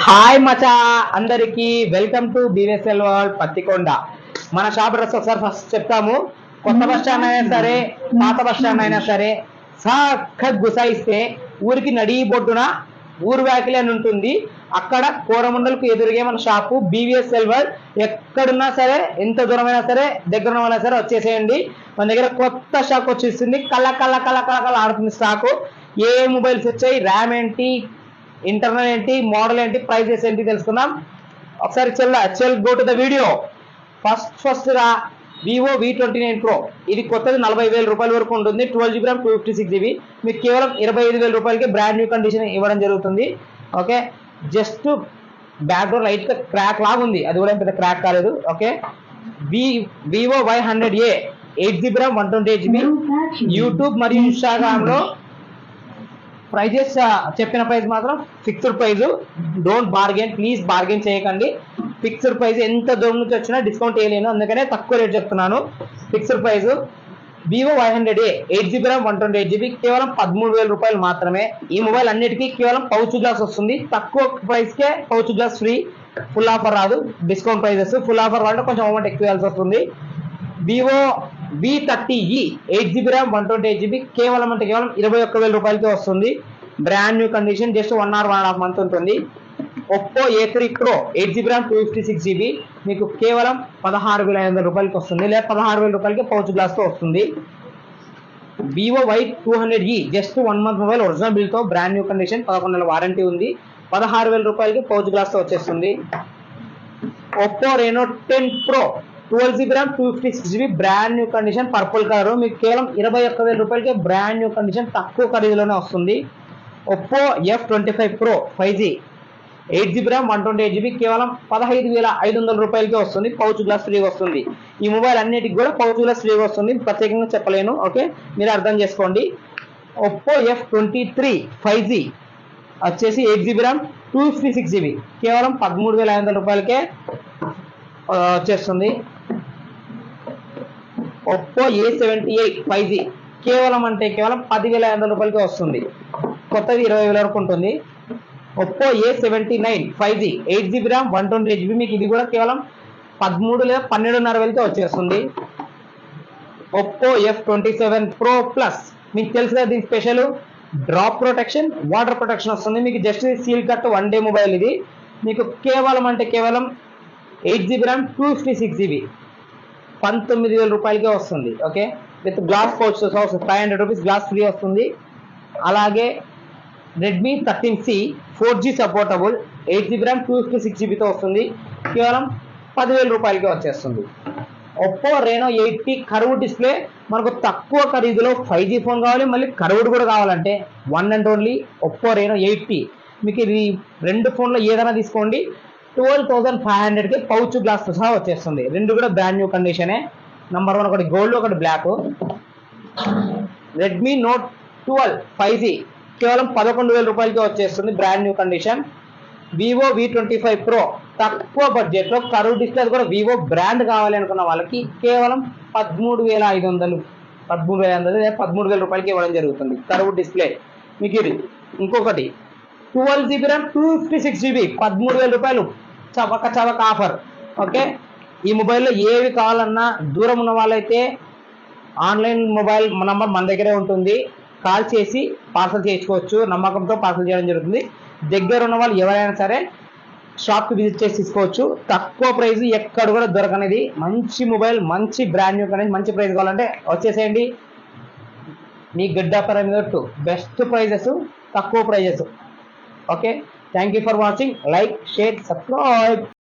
Hi మచా అందరికి welcome to బీవీఎస్ఎల్ world Pattikonda. మన shop address ఒకసారి ఫస్ట్ చెప్తాము. కొత్త బస్ స్టాండ్ అయినా సరే, పాత బస్ స్టాండ్ అయినా సరే, సాఖత్ గుసాయిస్తే ఊరికి నడి బొడ్డున ఊరు వ్యాకిలి అని ఉంటుంది. అక్కడ కోరమండలకు ఎదురుగే మన షాపు బీవీఎస్ఎల్ వరల్డ్. ఎక్కడున్నా సరే, ఎంత దూరమైనా సరే, దగ్గర ఉన్నా సరే వచ్చేసేయండి. మన దగ్గర కొత్త స్టాక్ వచ్చేస్తుంది. కళ్ళ కళ్ళ కళ్ళ కళ్ళ కళ్ళ ఆడుతుంది స్టాకు. ఏ మొబైల్స్ వచ్చాయి, ర్యామ్ ఏంటి, ఇంటర్నల్ ఏంటి, మోడల్ ఏంటి, ప్రైజెస్ ఏంటి తెలుసుకుందాం. ఒకసారి చెల్ go to the video. First రా వివో V29 Pro. ఇది కొత్తది 40,000 రూపాయల వరకు ఉంటుంది. 12GB RAM 256GB. మీకు కేవలం 25,000 రూపాయలకి బ్రాండ్ న్యూ కండిషన్ ఇవ్వడం జరుగుతుంది. Okay, just back door light గా క్రాక్ లాగా ఉంది, అది కూడా పెద్ద క్రాక్ కాలేదు. Okay, Vivo Y100A 8GB RAM 128GB. YouTube మరియు ఇన్స్టాగ్రామ్ లో ప్రైజెస్ చెప్పిన ప్రైస్ మాత్రం fixed praise. Don't bargain, please bargain చేయకండి. ఫిక్స్డ్ ప్రైస్, ఎంత దూరం నుంచి వచ్చినా డిస్కౌంట్ వేయలేను, అందుకనే తక్కువ రేట్ చెప్తున్నాను. Fixed price Vivo Y100A 8GB RAM 128GB కేవలం 13,000 రూపాయలు మాత్రమే. ఈ మొబైల్ అన్నిటికీ కేవలం పౌచ్ గ్లాస్ వస్తుంది. తక్కువ ప్రైస్ కే pouch glass free. Full offer రాదు, డిస్కౌంట్ ప్రైజెస్. ఫుల్ ఆఫర్ అంటే కొంచెం అమౌంట్ ఎక్కువ వేయాల్సి వస్తుంది. Vivo V30e 8GB RAM 128GB కేవలం అంటే కేవలం 21,000 రూపాయలకి వస్తుంది. Brand new condition, just 1 or 1.5 month ఉంటుంది. Oppo A3 Pro 8GB RAM 256GB మీకు కేవలం 16,500 రూపాయలకి వస్తుంది, లేదా 16,000 రూపాయలకి పౌచ్ గ్లాస్ తో వస్తుంది. Vivo Y200e just 1 month mobile, original bill తో, బ్రాండ్ న్యూ కండిషన్, 11 నెలల వారంటీ ఉంది. 16,000 రూపాయలకి పౌచ్ గ్లాస్ తో వచ్చేస్తుంది. Oppo Reno 10 Pro 12GB RAM 256GB brand new condition, purple colour, మీకు కేవలం 21,000 రూపాయలకి బ్రాండ్ న్యూ కండిషన్, తక్కువ ఖరీదులోనే వస్తుంది. Oppo F25 Pro 5G 8GB RAM 128GB కేవలం 15,500 రూపాయలకి వస్తుంది. పౌచ్ గ్లాస్ ఫ్రీగా వస్తుంది. ఈ మొబైల్ అన్నిటికి కూడా పౌచ్ గ్లాస్ ఫ్రీగా వస్తుంది, ప్రత్యేకంగా చెప్పలేను. ఓకే, మీరు అర్థం చేసుకోండి. ఒప్పో F23 5G వచ్చేసి 8GB RAM 256GB కేవలం 13,500 రూపాయలకే వచ్చేస్తుంది. ఒప్పో A78 5G కేవలం అంటే కేవలం 10,500 రూపాయలకి వస్తుంది. కొత్తది 20,000 వరకు ఉంటుంది. Oppo A79 5G 8GB RAM 128GB మీకు ఇది కూడా కేవలం 13 లేదా 12,500 వచ్చేస్తుంది. ఒప్పో F27 Pro Plus మీకు తెలుసు కదా, దీని special drop protection, water protection వస్తుంది. మీకు just seal cut 1 day mobile. ఇది మీకు కేవలం అంటే కేవలం 8GB RAM 256GB 19,000 రూపాయలకే వస్తుంది. Okay, with glass pouch 500 rupees glass free వస్తుంది. అలాగే Redmi 13C 4G supportable 8GB RAM 256GB వస్తుంది, కేవలం 10,000 రూపాయలకే వచ్చేస్తుంది. Oppo Reno 8T curve display, మనకు తక్కువ ఖరీదులో 5G ఫోన్ కావాలి, మళ్ళీ కర్వ్డ్ కూడా కావాలంటే one and only Oppo Reno 8T. మీకు ఇది రెండు ఫోన్లో ఏదైనా తీసుకోండి, 12,500కి పౌచ్ గ్లాస్ సహా వచ్చేస్తుంది. రెండు కూడా బ్రాండ్ న్యూ కండిషనే. నంబర్ 1 ఒకటి గోల్డ్, ఒకటి బ్లాక్. రెడ్మీ నోట్ 12 5G కేవలం 11,000 రూపాయలకి వచ్చేస్తుంది, brand new condition. Vivo V25 Pro తక్కువ బడ్జెట్ లో కర్వ్ డిస్ప్లే, అది కూడా వివో బ్రాండ్ కావాలి అనుకున్న వాళ్ళకి కేవలం 13,500 13,000 రూపాయలకి ఇవ్వడం జరుగుతుంది. కర్వ్ డిస్ప్లే మీకు ఇది. ఇంకొకటి 12GB RAM 256GB 13,000 రూపాయలు, చవక ఆఫర్. ఓకే, ఈ మొబైల్లో ఏవి కావాలన్నా దూరం ఉన్న వాళ్ళైతే ఆన్లైన్ మొబైల్ నంబర్ మన దగ్గరే ఉంటుంది, కాల్ చేసి పార్సల్ చేయించుకోవచ్చు. నమ్మకంతో పార్సల్ చేయడం జరుగుతుంది. దగ్గర ఉన్న వాళ్ళు ఎవరైనా సరే షాప్కి విజిట్ చేసి తీసుకోవచ్చు. తక్కువ ప్రైస్ ఎక్కడ కూడా దొరకనిది మంచి మొబైల్, మంచి బ్రాండ్ న్యూ అనేది, మంచి ప్రైస్ కావాలంటే వచ్చేసేయండి. మీ గడ్డ బెస్ట్ ప్రైజెస్, తక్కువ prices. Okay, thank you for watching. Like, share, subscribe.